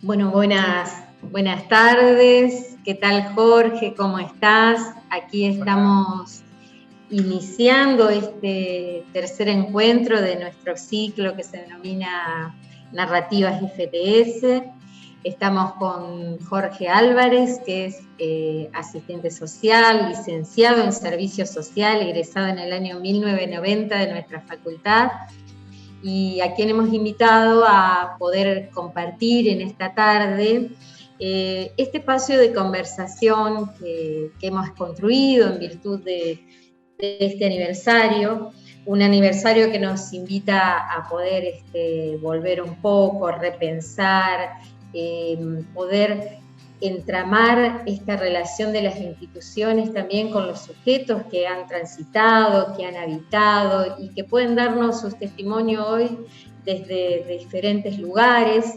Bueno, buenas tardes. ¿Qué tal, Jorge? ¿Cómo estás? Aquí estamos iniciando este tercer encuentro de nuestro ciclo que se denomina Narrativas FTS. Estamos con Jorge Álvarez, que es asistente social, licenciado en Servicio Social, egresado en el año 1990 de nuestra facultad, y a quien hemos invitado a poder compartir en esta tarde este espacio de conversación que hemos construido en virtud de este aniversario, un aniversario que nos invita a poder volver un poco, repensar, poder entramar esta relación de las instituciones también con los sujetos que han transitado, que han habitado y que pueden darnos sus testimonios hoy desde diferentes lugares.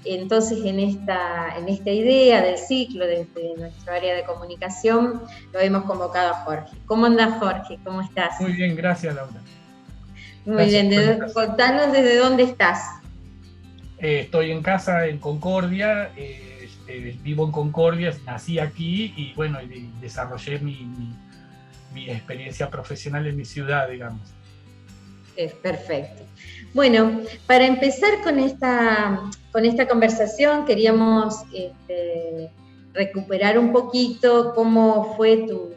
Entonces, en esta idea del ciclo, desde nuestro área de comunicación, lo hemos convocado a Jorge. ¿Cómo andás, Jorge? ¿Cómo estás? Muy bien, gracias, Laura. Muy bien, contanos desde dónde estás. Estoy en casa en Concordia, vivo en Concordia, nací aquí y bueno, desarrollé mi experiencia profesional en mi ciudad, digamos. Es perfecto. Bueno, para empezar con esta conversación, queríamos recuperar un poquito cómo fue tu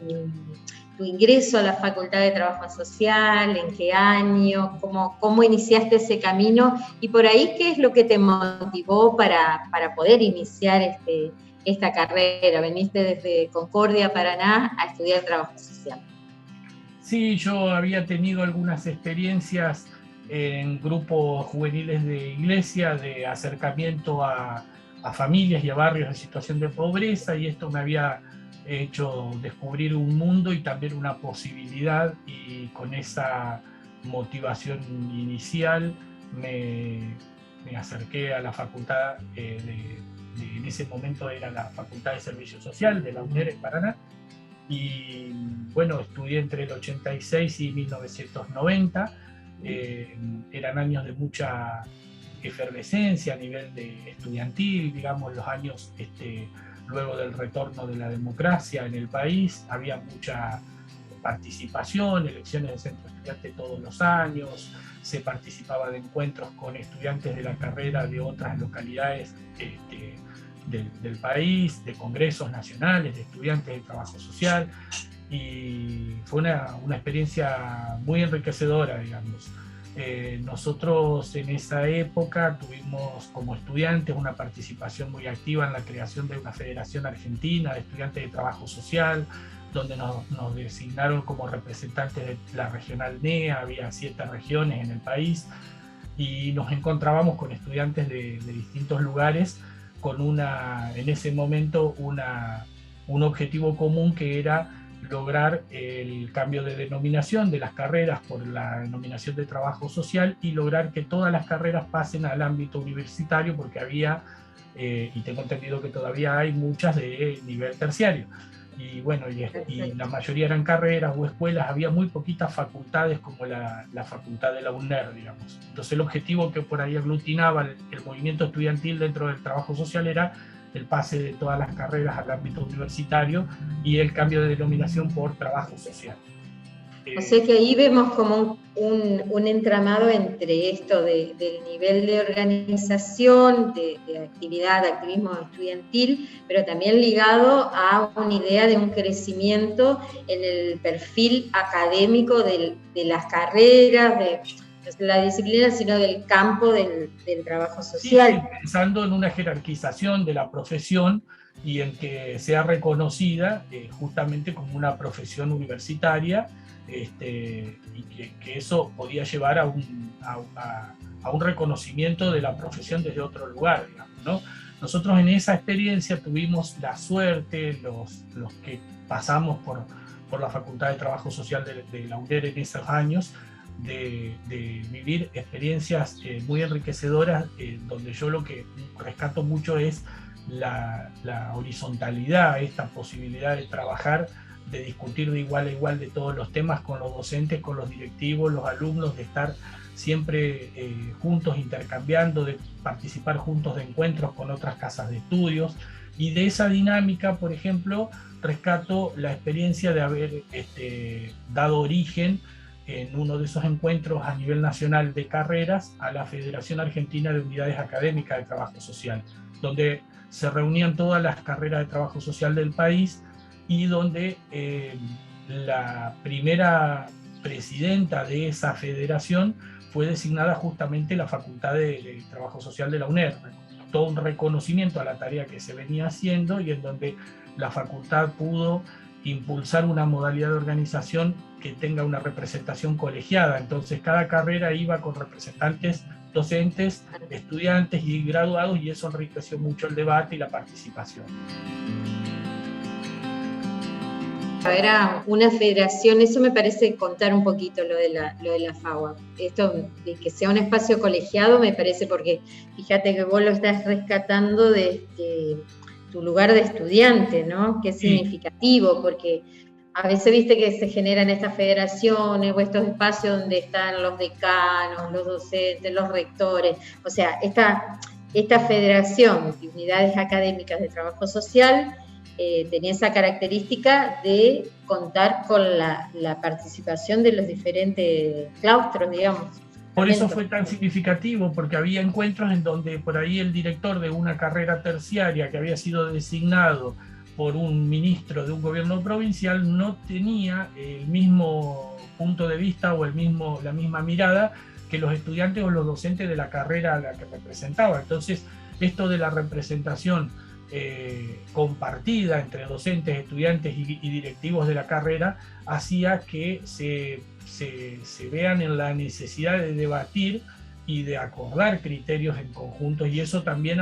ingreso a la Facultad de Trabajo Social, en qué año, cómo iniciaste ese camino, y por ahí qué es lo que te motivó para poder iniciar esta carrera. Veniste desde Concordia, Paraná, a estudiar Trabajo Social. Sí, yo había tenido algunas experiencias en grupos juveniles de iglesia, de acercamiento a familias y a barrios en situación de pobreza, y esto me había hecho descubrir un mundo y también una posibilidad, y con esa motivación inicial me acerqué a la facultad en ese momento era la Facultad de Servicio Social de la UNER en Paraná, y bueno, estudié entre el 86 y 1990, eran años de mucha efervescencia a nivel de estudiantil, digamos, los años luego del retorno de la democracia en el país, había mucha participación, elecciones de centro estudiante todos los años, se participaba de encuentros con estudiantes de la carrera de otras localidades del país, de congresos nacionales, de estudiantes de trabajo social, y fue una experiencia muy enriquecedora, digamos. Nosotros en esa época tuvimos como estudiantes una participación muy activa en la creación de una Federación Argentina de Estudiantes de Trabajo Social, donde nos designaron como representantes de la regional NEA, había 7 regiones en el país, y nos encontrábamos con estudiantes de distintos lugares, con en ese momento un objetivo común, que era lograr el cambio de denominación de las carreras por la denominación de trabajo social, y lograr que todas las carreras pasen al ámbito universitario, porque había, y tengo entendido que todavía hay muchas de nivel terciario. Y bueno, y la mayoría eran carreras o escuelas, había muy poquitas facultades como la facultad de la UNER, digamos. Entonces el objetivo que por ahí aglutinaba el movimiento estudiantil dentro del trabajo social era el pase de todas las carreras al ámbito universitario y el cambio de denominación por trabajo social. O sea que ahí vemos como un entramado entre esto del nivel de organización, de actividad, de activismo estudiantil, pero también ligado a una idea de un crecimiento en el perfil académico de las carreras, de la disciplina, sino del campo del trabajo social. Sí, pensando en una jerarquización de la profesión y en que sea reconocida justamente como una profesión universitaria, y que eso podía llevar a un reconocimiento de la profesión desde otro lugar, digamos, ¿no? Nosotros en esa experiencia tuvimos la suerte, los que pasamos por la Facultad de Trabajo Social de la UNER en esos años, de vivir experiencias muy enriquecedoras, donde yo lo que rescato mucho es la horizontalidad, esta posibilidad de trabajar, de discutir de igual a igual de todos los temas con los docentes, con los directivos, los alumnos, de estar siempre juntos, intercambiando, de participar juntos de encuentros con otras casas de estudios. Y de esa dinámica, por ejemplo, rescato la experiencia de haber dado origen en uno de esos encuentros a nivel nacional de carreras a la Federación Argentina de Unidades Académicas de Trabajo Social, donde se reunían todas las carreras de trabajo social del país y donde la primera presidenta de esa federación fue designada justamente la Facultad de Trabajo Social de la UNER. Todo un reconocimiento a la tarea que se venía haciendo y en donde la facultad pudo impulsar una modalidad de organización que tenga una representación colegiada. Entonces cada carrera iba con representantes docentes, estudiantes y graduados, y eso enriqueció mucho el debate y la participación. Era una federación, eso me parece contar un poquito lo de la FAUAP. Esto de que sea un espacio colegiado me parece, porque fíjate que vos lo estás rescatando de tu lugar de estudiante, ¿no? Que es significativo, porque a veces viste que se generan estas federaciones o estos espacios donde están los decanos, los docentes, los rectores. O sea, esta federación de unidades académicas de trabajo social tenía esa característica de contar con la participación de los diferentes claustros, digamos. Por eso fue tan significativo, porque había encuentros en donde por ahí el director de una carrera terciaria que había sido designado por un ministro de un gobierno provincial no tenía el mismo punto de vista o la misma mirada que los estudiantes o los docentes de la carrera a la que representaba. Entonces, esto de la representación compartida entre docentes, estudiantes y directivos de la carrera hacía que se vean en la necesidad de debatir y de acordar criterios en conjunto, y eso también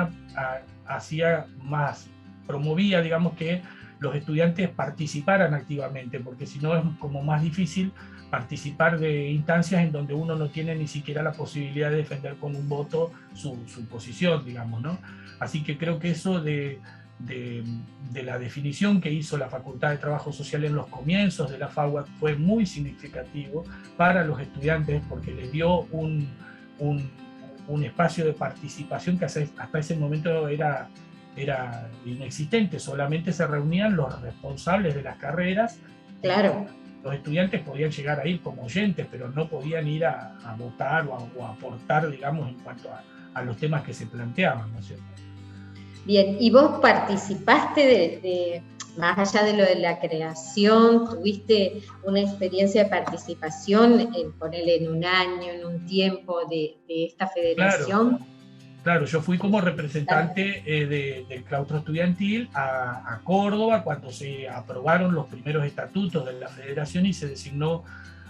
promovía, digamos, que los estudiantes participaran activamente, porque si no es como más difícil participar de instancias en donde uno no tiene ni siquiera la posibilidad de defender con un voto su posición, digamos, ¿no? Así que creo que eso de la definición que hizo la Facultad de Trabajo Social en los comienzos de la FAUAP fue muy significativo para los estudiantes, porque les dio un espacio de participación que hasta ese momento era inexistente. Solamente se reunían los responsables de las carreras. Claro. Los estudiantes podían llegar a ir como oyentes, pero no podían ir a votar o a aportar, digamos, en cuanto a los temas que se planteaban, ¿no es cierto? Bien, ¿y vos participaste más allá de lo de la creación, tuviste una experiencia de participación, ponele en un año, en un tiempo de esta federación? Claro, yo fui como representante del claustro estudiantil a Córdoba cuando se aprobaron los primeros estatutos de la federación y se designó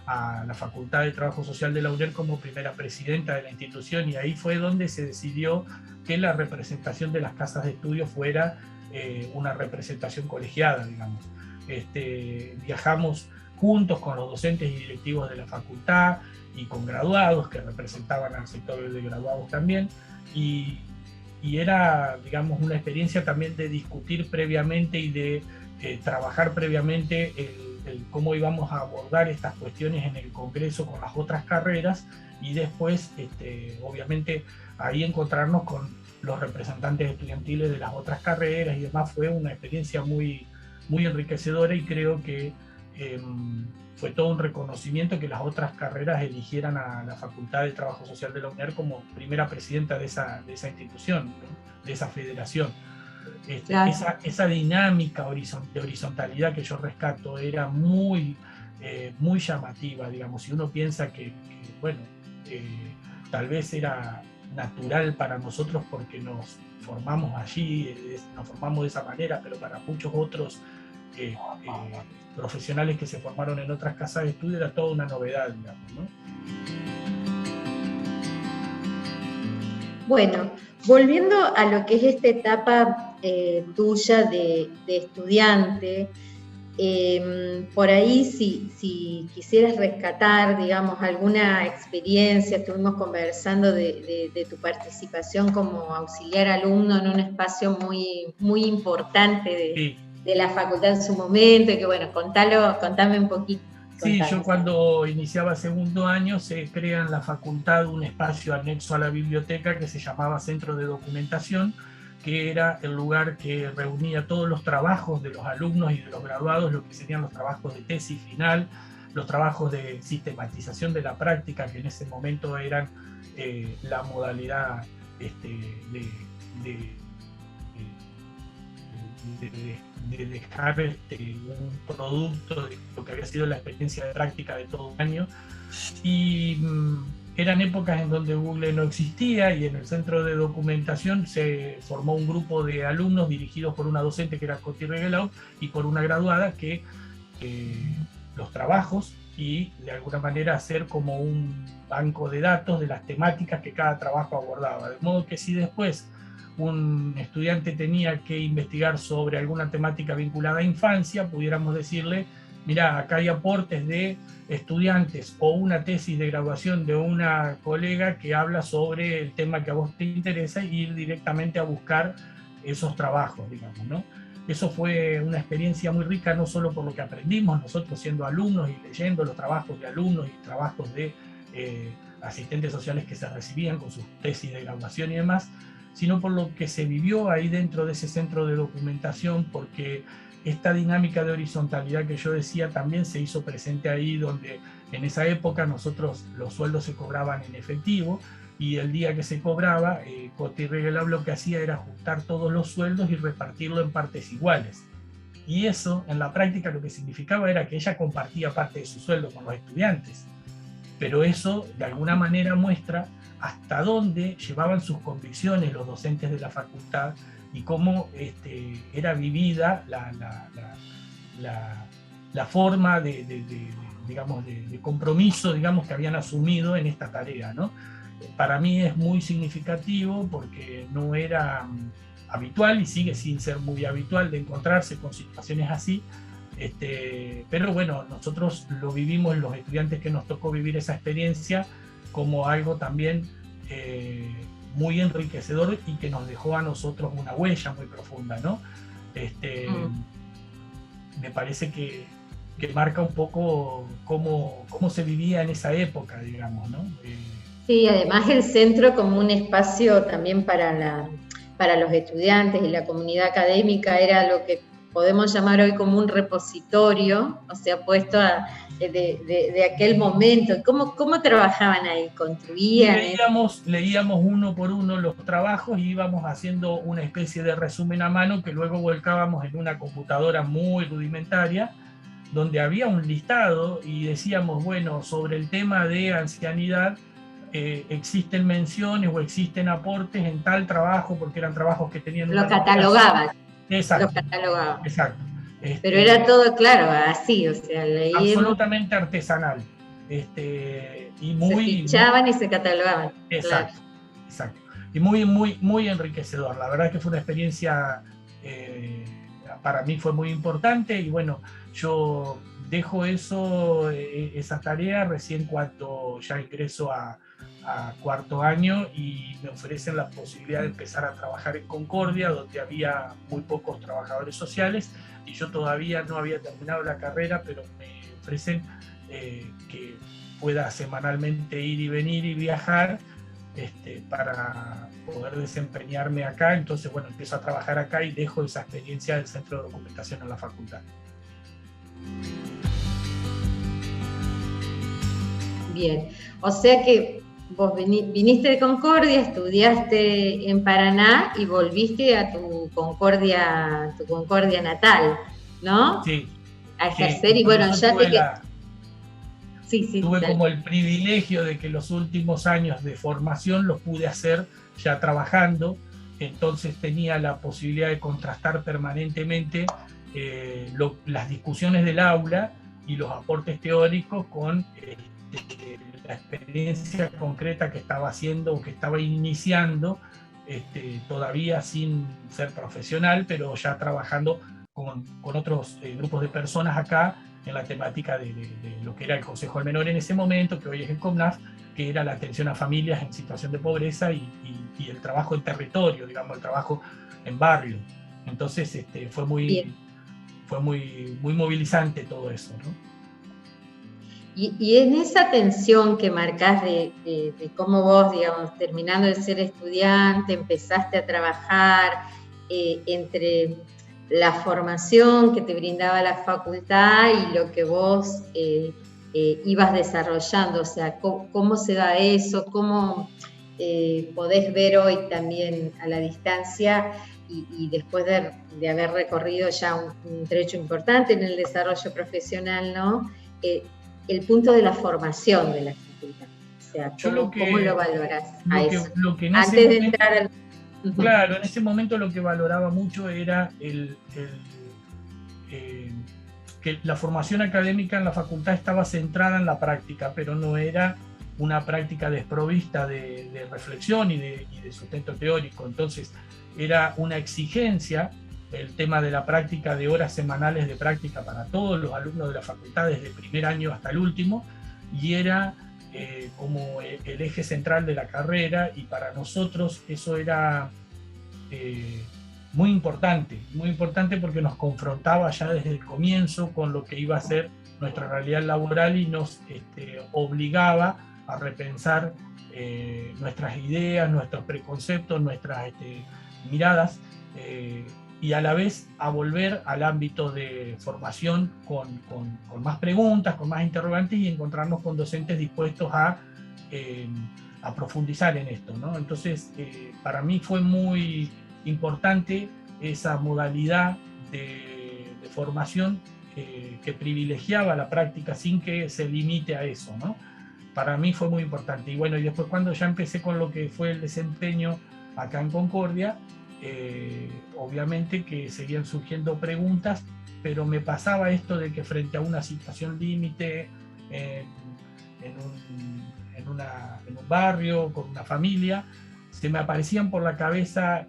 a la Facultad de Trabajo Social de la UNER como primera presidenta de la institución, y ahí fue donde se decidió que la representación de las casas de estudio fuera una representación colegiada, digamos. Viajamos juntos con los docentes y directivos de la facultad y con graduados que representaban al sector de graduados también, y era, digamos, una experiencia también de discutir previamente y de trabajar previamente el cómo íbamos a abordar estas cuestiones en el Congreso con las otras carreras, y después, obviamente, ahí encontrarnos con los representantes estudiantiles de las otras carreras y demás. Fue una experiencia muy, muy enriquecedora, y creo que fue todo un reconocimiento que las otras carreras eligieran a la Facultad de Trabajo Social de la UNER como primera presidenta de esa institución, ¿no? De esa federación. Claro. Esa dinámica de horizontalidad que yo rescato era muy llamativa, digamos. Si uno piensa que bueno, tal vez era natural para nosotros porque nos formamos allí, nos formamos de esa manera, pero para muchos otros profesionales que se formaron en otras casas de estudio era toda una novedad, digamos, ¿no? Bueno, volviendo a lo que es esta etapa tuya de estudiante, por ahí si quisieras rescatar, digamos, alguna experiencia, estuvimos conversando de tu participación como auxiliar alumno en un espacio muy, muy importante de la facultad en su momento, y que bueno, contame un poquito. Sí, yo Contanos. cuando iniciaba segundo año se crea en la facultad un espacio anexo a la biblioteca que se llamaba Centro de Documentación, que era el lugar que reunía todos los trabajos de los alumnos y de los graduados, lo que serían los trabajos de tesis final, los trabajos de sistematización de la práctica, que en ese momento eran la modalidad de de dejar un producto de lo que había sido la experiencia de práctica de todo un año. Y eran épocas en donde Google no existía y en el centro de documentación se formó un grupo de alumnos dirigidos por una docente que era Coti Regelau y por una graduada que los trabajos y de alguna manera hacer como un banco de datos de las temáticas que cada trabajo abordaba. De modo que si después un estudiante tenía que investigar sobre alguna temática vinculada a infancia, pudiéramos decirle, mira, acá hay aportes de estudiantes o una tesis de graduación de una colega que habla sobre el tema que a vos te interesa y ir directamente a buscar esos trabajos, digamos, ¿no? Eso fue una experiencia muy rica, no solo por lo que aprendimos nosotros siendo alumnos y leyendo los trabajos de alumnos y trabajos de asistentes sociales que se recibían con sus tesis de graduación y demás, sino por lo que se vivió ahí dentro de ese centro de documentación, porque esta dinámica de horizontalidad que yo decía también se hizo presente ahí, donde en esa época nosotros los sueldos se cobraban en efectivo, y el día que se cobraba, Coti Regelau lo que hacía era ajustar todos los sueldos y repartirlo en partes iguales. Y eso, en la práctica, lo que significaba era que ella compartía parte de su sueldo con los estudiantes. Pero eso, de alguna manera, muestra hasta dónde llevaban sus convicciones los docentes de la facultad y cómo era vivida la forma digamos, de compromiso, digamos, que habían asumido en esta tarea, ¿no? Para mí es muy significativo porque no era habitual y sigue sin ser muy habitual de encontrarse con situaciones así. Pero bueno, nosotros lo vivimos, los estudiantes que nos tocó vivir esa experiencia, como algo también muy enriquecedor y que nos dejó a nosotros una huella muy profunda, ¿no? Me parece que marca un poco cómo se vivía en esa época, digamos, ¿no? Sí, además el centro como un espacio también para los estudiantes y la comunidad académica era lo que podemos llamar hoy como un repositorio, o sea, puesto de aquel momento. ¿Cómo trabajaban ahí? ¿Construían? Leíamos uno por uno los trabajos y íbamos haciendo una especie de resumen a mano que luego volcábamos en una computadora muy rudimentaria, donde había un listado y decíamos, bueno, sobre el tema de ancianidad, existen menciones o existen aportes en tal trabajo, porque eran trabajos que tenían... Lo catalogaban. Exacto. Lo catalogaban. Exacto. Pero era todo, claro, así, o sea, leíamos... Absolutamente artesanal. Y muy... Se fichaban y se catalogaban. Exacto, claro. Exacto. Y muy enriquecedor. La verdad que fue una experiencia, para mí fue muy importante y bueno, yo dejo esa tarea recién cuando ya ingreso a cuarto año y me ofrecen la posibilidad de empezar a trabajar en Concordia, donde había muy pocos trabajadores sociales y yo todavía no había terminado la carrera, pero me ofrecen que pueda semanalmente ir y venir y viajar para poder desempeñarme acá. Entonces, bueno, empiezo a trabajar acá y dejo esa experiencia del centro de documentación en la facultad. Bien, o sea que vos viniste de Concordia, estudiaste en Paraná y volviste a tu Concordia natal, ¿no? Sí. A ejercer sí, y bueno, ya tuve como el privilegio de que los últimos años de formación los pude hacer ya trabajando, entonces tenía la posibilidad de contrastar permanentemente las discusiones del aula y los aportes teóricos con la experiencia concreta que estaba haciendo o que estaba iniciando, todavía sin ser profesional, pero ya trabajando con otros grupos de personas acá en la temática de lo que era el Consejo del Menor en ese momento, que hoy es el COMNAF, que era la atención a familias en situación de pobreza y el trabajo en territorio, digamos, el trabajo en barrio. Entonces fue muy movilizante todo eso, ¿no? Y en esa tensión que marcás de cómo vos, digamos, terminando de ser estudiante, empezaste a trabajar entre la formación que te brindaba la facultad y lo que vos ibas desarrollando, o sea, cómo se da eso, cómo podés ver hoy también a la distancia y después de haber recorrido ya un trecho importante en el desarrollo profesional, ¿no? El punto de la formación de la facultad. O sea, ¿cómo lo valorás a eso? Lo que en ese Antes de momento, entrar al... claro, en ese momento lo que valoraba mucho era que la formación académica en la facultad estaba centrada en la práctica, pero no era una práctica desprovista de reflexión y de sustento teórico. Entonces, era una exigencia el tema de la práctica, de horas semanales de práctica para todos los alumnos de la facultad, desde el primer año hasta el último, y era como el eje central de la carrera, y para nosotros eso era muy importante porque nos confrontaba ya desde el comienzo con lo que iba a ser nuestra realidad laboral y nos obligaba a repensar nuestras ideas, nuestros preconceptos, nuestras miradas, y a la vez a volver al ámbito de formación con más preguntas, con más interrogantes, y encontrarnos con docentes dispuestos a profundizar en esto, ¿no? Entonces, para mí fue muy importante esa modalidad de formación que privilegiaba la práctica sin que se limite a eso, ¿no? Para mí fue muy importante. Y bueno, y después cuando ya empecé con lo que fue el desempeño acá en Concordia, obviamente que seguían surgiendo preguntas, pero me pasaba esto de que frente a una situación límite en un barrio, con una familia, se me aparecían por la cabeza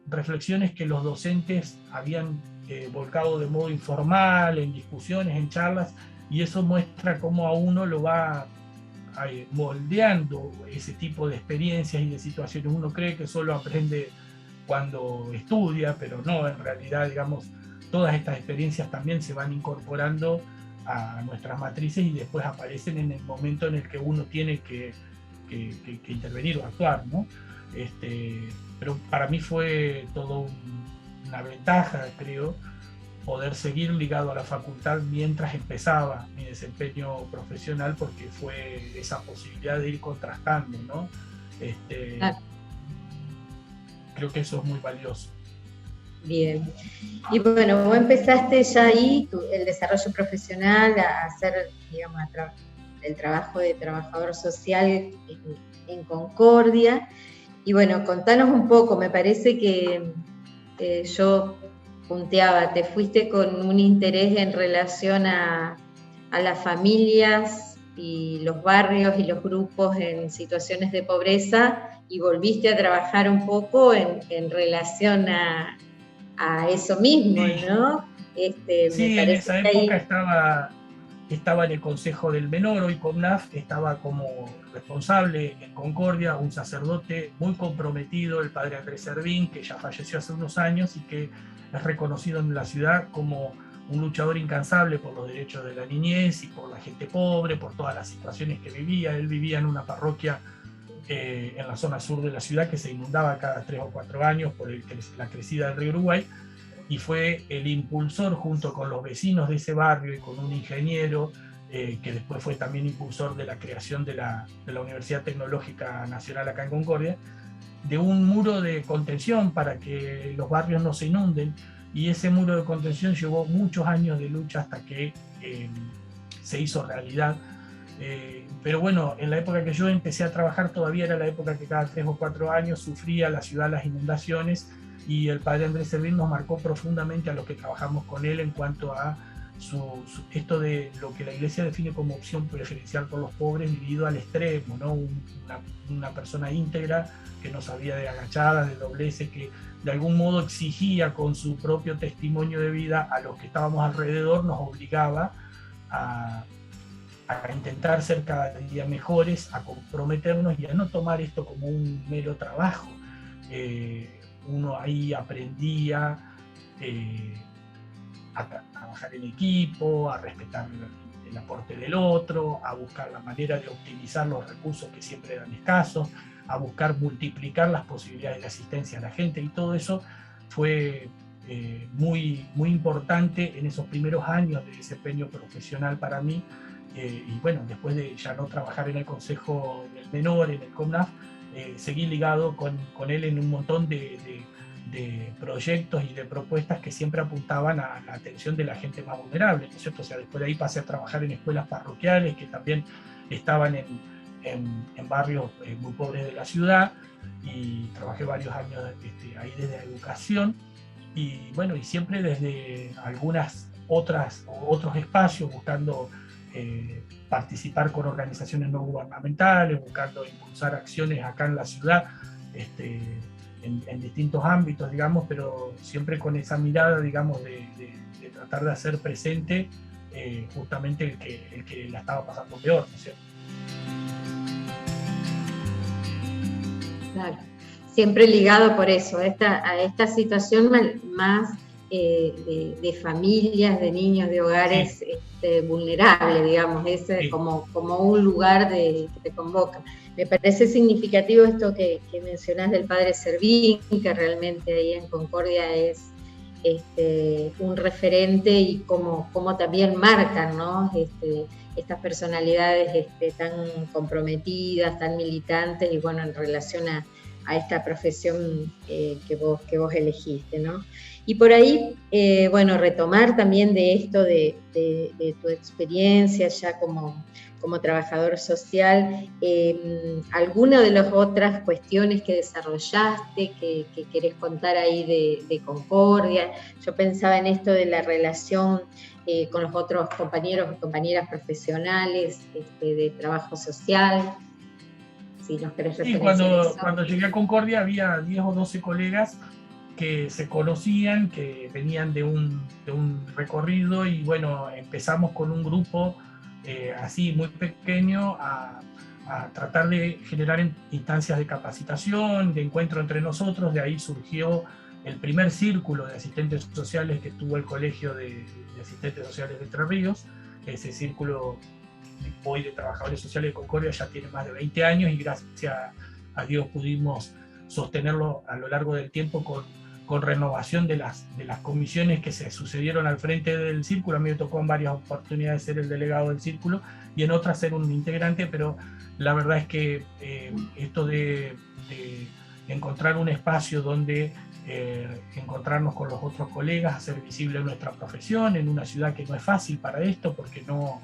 reflexiones que los docentes habían volcado de modo informal, en discusiones, en charlas, y eso muestra cómo a uno lo va moldeando ese tipo de experiencias y de situaciones. Uno cree que solo aprende cuando estudia, pero no, en realidad, digamos, todas estas experiencias también se van incorporando a nuestras matrices y después aparecen en el momento en el que uno tiene que intervenir o actuar, ¿no? Pero para mí fue todo una ventaja, creo, poder seguir ligado a la facultad mientras empezaba mi desempeño profesional, porque fue esa posibilidad de ir contrastando, ¿no? Claro. Creo que eso es muy valioso. Bien. Y bueno, vos empezaste ya ahí el desarrollo profesional, a hacer, digamos, el trabajo de trabajador social en Concordia. Y bueno, contanos un poco, me parece que yo punteaba, te fuiste con un interés en relación a las familias y los barrios y los grupos en situaciones de pobreza, y volviste a trabajar un poco en relación a eso mismo, Sí. ¿no? Sí, en esa época estaba en el Consejo del Menor, hoy COMNAF, estaba como responsable en Concordia un sacerdote muy comprometido, el padre Andrés Servín, que ya falleció hace unos años y que es reconocido en la ciudad como un luchador incansable por los derechos de la niñez y por la gente pobre, por todas las situaciones que vivía. Él vivía en una parroquia en la zona sur de la ciudad que se inundaba cada 3 o 4 años por la crecida del río Uruguay, y fue el impulsor, junto con los vecinos de ese barrio y con un ingeniero que después fue también impulsor de la creación de la Universidad Tecnológica Nacional acá en Concordia, de un muro de contención para que los barrios no se inunden. Y ese muro de contención llevó muchos años de lucha hasta que se hizo realidad. Pero bueno, en la época que yo empecé a trabajar todavía era la época que cada 3 o 4 años sufría la ciudad las inundaciones, y el padre Andrés Servín nos marcó profundamente a los que trabajamos con él en cuanto a esto de lo que la Iglesia define como opción preferencial por los pobres vivido al extremo, ¿no? Una persona íntegra que no sabía de agachadas, de dobleces, que de algún modo exigía con su propio testimonio de vida a los que estábamos alrededor, nos obligaba a intentar ser cada día mejores, a comprometernos y a no tomar esto como un mero trabajo. Uno ahí aprendía a trabajar en equipo, a respetar el aporte del otro, a buscar la manera de optimizar los recursos que siempre eran escasos, a buscar multiplicar las posibilidades de asistencia a la gente, y todo eso fue muy importante en esos primeros años de desempeño profesional para mí. Y bueno, después de ya no trabajar en el Consejo del Menor, en el COMNAF, seguí ligado con él en un montón de proyectos y de propuestas que siempre apuntaban a la atención de la gente más vulnerable, ¿no es cierto? O sea, después de ahí pasé a trabajar en escuelas parroquiales que también estaban en barrios muy pobres de la ciudad, y trabajé varios años ahí desde la educación, y bueno, y siempre desde otros espacios, buscando participar con organizaciones no gubernamentales, buscando impulsar acciones acá en la ciudad, en distintos ámbitos, digamos, pero siempre con esa mirada, digamos, de tratar de hacer presente justamente el que la estaba pasando peor, ¿no es cierto? Claro, siempre ligado por eso, a esta situación más de familias, de niños, de hogares vulnerables, digamos, Sí. como un lugar que te convoca. Me parece significativo esto que mencionás del padre Servín, que realmente ahí en Concordia es un referente, y como también marcan, ¿no? Estas personalidades tan comprometidas, tan militantes, y bueno, en relación a esta profesión que vos elegiste, ¿no? Y por ahí, bueno, retomar también de esto de tu experiencia ya como trabajador social, alguna de las otras cuestiones que desarrollaste, que querés contar ahí de Concordia. Yo pensaba en esto de la relación con los otros compañeros y compañeras profesionales de trabajo social, si nos querés referenciar eso. Cuando llegué a Concordia había 10 o 12 colegas que se conocían, que venían de un recorrido, y bueno, empezamos con un grupo así muy pequeño a tratar de generar instancias de capacitación, de encuentro entre nosotros. De ahí surgió el primer círculo de asistentes sociales que tuvo el Colegio de Asistentes Sociales de Entre Ríos. Ese círculo hoy de trabajadores sociales de Concordia ya tiene más de 20 años, y gracias a Dios pudimos sostenerlo a lo largo del tiempo con renovación de las comisiones que se sucedieron al frente del círculo. A mí me tocó en varias oportunidades ser el delegado del círculo, y en otras ser un integrante, pero la verdad es que esto de encontrar un espacio donde encontrarnos con los otros colegas, hacer visible nuestra profesión en una ciudad que no es fácil para esto, porque no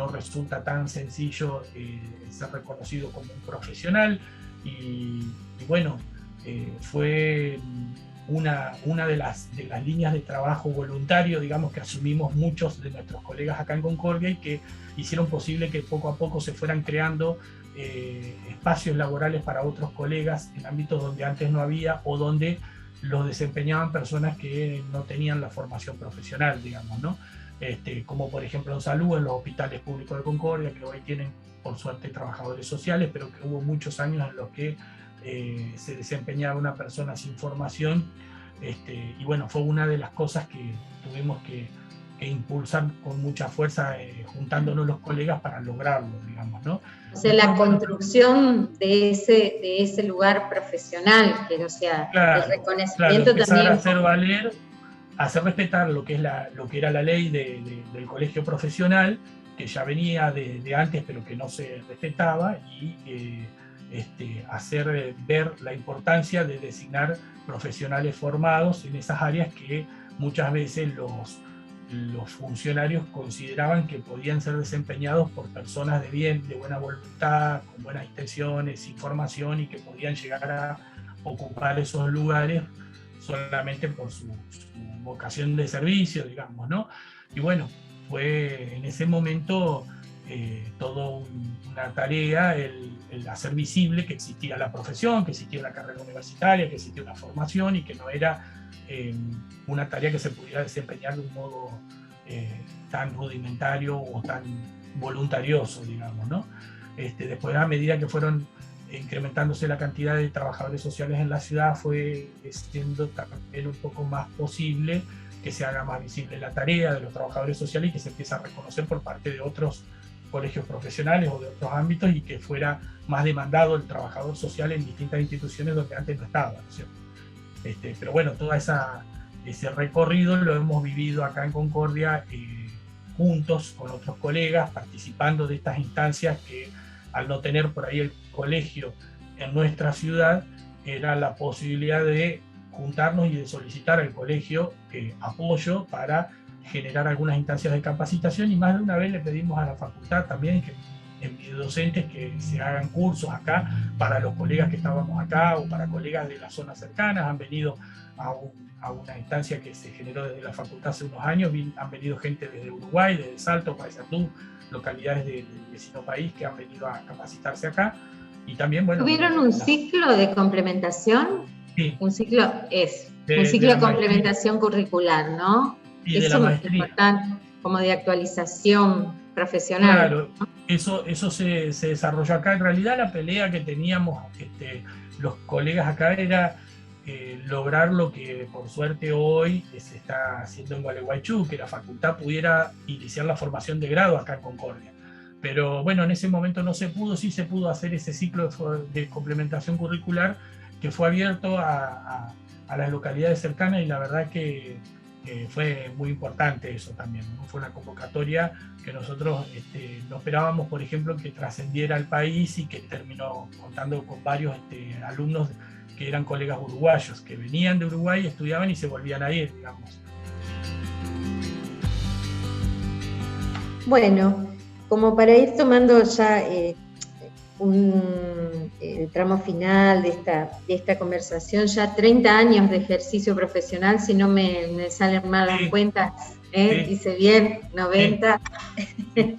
resulta tan sencillo ser reconocido como un profesional, y bueno, fue una de las líneas de trabajo voluntario, digamos, que asumimos muchos de nuestros colegas acá en Concordia, y que hicieron posible que poco a poco se fueran creando espacios laborales para otros colegas en ámbitos donde antes no había, o donde los desempeñaban personas que no tenían la formación profesional, digamos, ¿no? Como por ejemplo en salud, en los hospitales públicos de Concordia, que hoy tienen por suerte trabajadores sociales, pero que hubo muchos años en los que se desempeñaba una persona sin formación, y bueno, fue una de las cosas que tuvimos que impulsar con mucha fuerza, juntándonos los colegas para lograrlo, digamos, ¿no? O sea, la construcción de ese lugar profesional, que no sea, claro, el reconocimiento empezar también. a hacer valer, hacer respetar lo que era la ley del colegio profesional, que ya venía de antes, pero que no se respetaba, y hacer ver la importancia de designar profesionales formados en esas áreas que muchas veces los funcionarios consideraban que podían ser desempeñados por personas de bien, de buena voluntad, con buenas intenciones, sin formación, y que podían llegar a ocupar esos lugares solamente por su vocación de servicio, digamos, ¿no? Y bueno, fue en ese momento toda una tarea el hacer visible que existía la profesión, que existía la carrera universitaria, que existía una formación, y que no era una tarea que se pudiera desempeñar de un modo tan rudimentario o tan voluntarioso, digamos, ¿no? Después, a medida que fueron incrementándose la cantidad de trabajadores sociales en la ciudad, fue siendo también un poco más posible que se haga más visible la tarea de los trabajadores sociales y que se empiece a reconocer por parte de otros colegios profesionales o de otros ámbitos, y que fuera más demandado el trabajador social en distintas instituciones donde antes no estaba, ¿no es cierto? Pero bueno, todo ese recorrido lo hemos vivido acá en Concordia, juntos con otros colegas, participando de estas instancias que, al no tener por ahí el colegio en nuestra ciudad, era la posibilidad de juntarnos y de solicitar al colegio apoyo para generar algunas instancias de capacitación, y más de una vez le pedimos a la facultad también que envíe docentes que se hagan cursos acá para los colegas que estábamos acá o para colegas de las zonas cercanas. Han venido a una instancia que se generó desde la facultad hace unos años, han venido gente desde Uruguay, desde Salto, Paysandú, localidades del vecino país que han venido a capacitarse acá. Y también, bueno, ¿tuvieron un ciclo de complementación? Sí. Un ciclo de complementación curricular, ¿no? Y de la maestría. Es importante, como de actualización profesional. Claro, ¿no? Eso se desarrolló acá. En realidad la pelea que teníamos los colegas acá era lograr lo que por suerte hoy se está haciendo en Gualeguaychú, que la facultad pudiera iniciar la formación de grado acá en Concordia. Pero bueno, en ese momento no se pudo. Sí se pudo hacer ese ciclo de complementación curricular que fue abierto a las localidades cercanas, y la verdad que fue muy importante eso también, ¿no? Fue una convocatoria que nosotros no esperábamos, por ejemplo, que trascendiera al país, y que terminó contando con varios alumnos que eran colegas uruguayos, que venían de Uruguay, estudiaban y se volvían a ir, digamos. Bueno, como para ir tomando ya el tramo final de esta conversación, ya 30 años de ejercicio profesional, si no me salen mal las cuentas, Sí. Dice bien, 90, sí.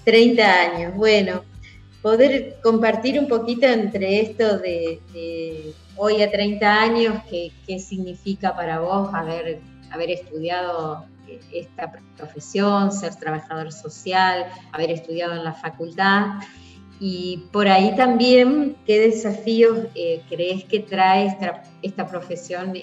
30 años. Bueno, poder compartir un poquito entre esto de hoy a 30 años, qué significa para vos haber estudiado esta profesión, ser trabajador social, haber estudiado en la facultad. Y por ahí también, ¿qué desafíos crees que trae esta profesión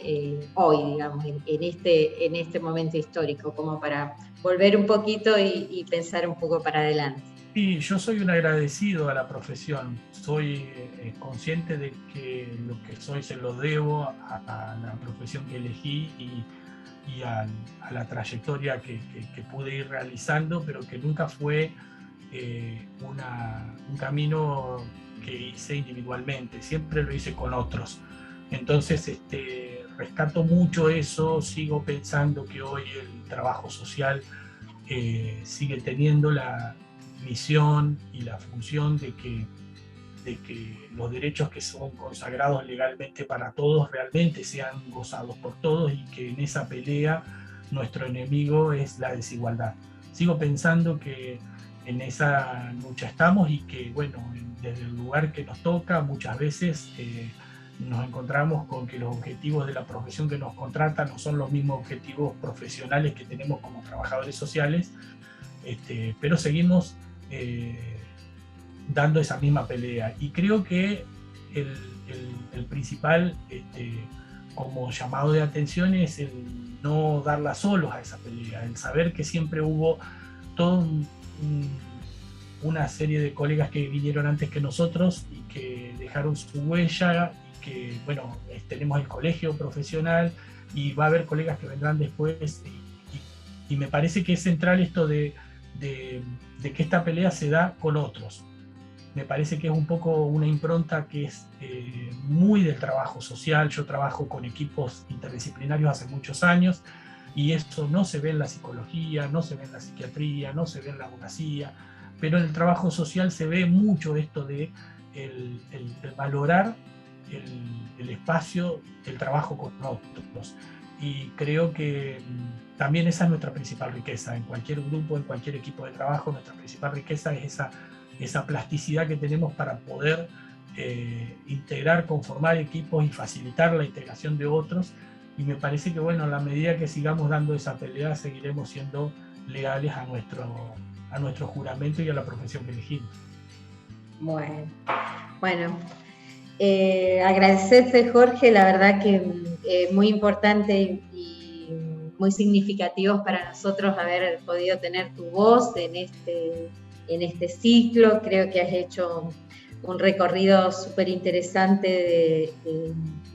hoy, digamos, en este momento histórico, como para volver un poquito y pensar un poco para adelante? Sí, yo soy un agradecido a la profesión. Soy consciente de que lo que soy se lo debo a la profesión que elegí y a la trayectoria que pude ir realizando, pero que nunca fue un camino que hice individualmente, siempre lo hice con otros. Entonces rescato mucho eso. Sigo pensando que hoy el trabajo social sigue teniendo la misión y la función de que los derechos que son consagrados legalmente para todos realmente sean gozados por todos, y que en esa pelea nuestro enemigo es la desigualdad. Sigo pensando que en esa lucha estamos, y que, bueno, desde el lugar que nos toca, muchas veces nos encontramos con que los objetivos de la profesión que nos contrata no son los mismos objetivos profesionales que tenemos como trabajadores sociales, pero seguimos dando esa misma pelea. Y creo que el principal como llamado de atención es el no darla solos a esa pelea, el saber que siempre hubo todo una serie de colegas que vinieron antes que nosotros y que dejaron su huella, y que, bueno, tenemos el colegio profesional y va a haber colegas que vendrán después, y me parece que es central esto de que esta pelea se da con otros. Me parece que es un poco una impronta que es muy del trabajo social. Yo trabajo con equipos interdisciplinarios hace muchos años, y eso no se ve en la psicología, no se ve en la psiquiatría, no se ve en la abogacía, pero en el trabajo social se ve mucho esto de el valorar el espacio del trabajo con otros. Y creo que también esa es nuestra principal riqueza. En cualquier grupo, en cualquier equipo de trabajo, nuestra principal riqueza es esa plasticidad que tenemos para poder integrar, conformar equipos y facilitar la integración de otros. Y me parece que, bueno, a la medida que sigamos dando esa pelea, seguiremos siendo leales a nuestro juramento y a la profesión que elegimos. Bueno, Bueno, agradecerte, Jorge, la verdad que muy importante y muy significativo para nosotros haber podido tener tu voz en este ciclo. Creo que has hecho un recorrido súper interesante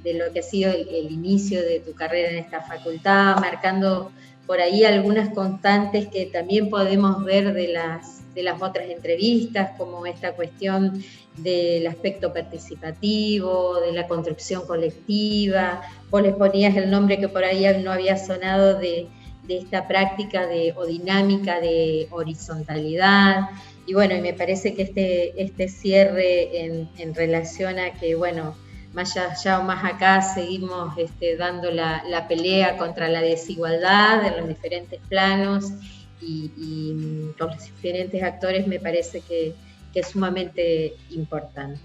de lo que ha sido el inicio de tu carrera en esta facultad, marcando por ahí algunas constantes que también podemos ver de las otras entrevistas, como esta cuestión del aspecto participativo, de la construcción colectiva. Vos les ponías el nombre que por ahí no había sonado de esta práctica o dinámica de horizontalidad. Y bueno, y me parece que este cierre en relación a que, bueno, más allá o más acá seguimos dando la pelea contra la desigualdad en los diferentes planos y con los diferentes actores, me parece que es sumamente importante.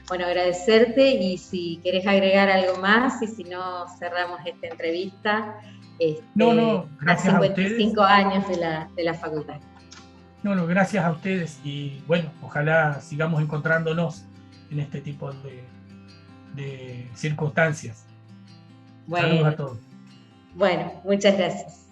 Bueno, agradecerte, y si querés agregar algo más, y si no, cerramos esta entrevista. No, A gracias a 55 ustedes. años de la facultad. No, gracias a ustedes, y bueno, ojalá sigamos encontrándonos en este tipo de circunstancias. Bueno, Saludos a todos. bueno, muchas gracias.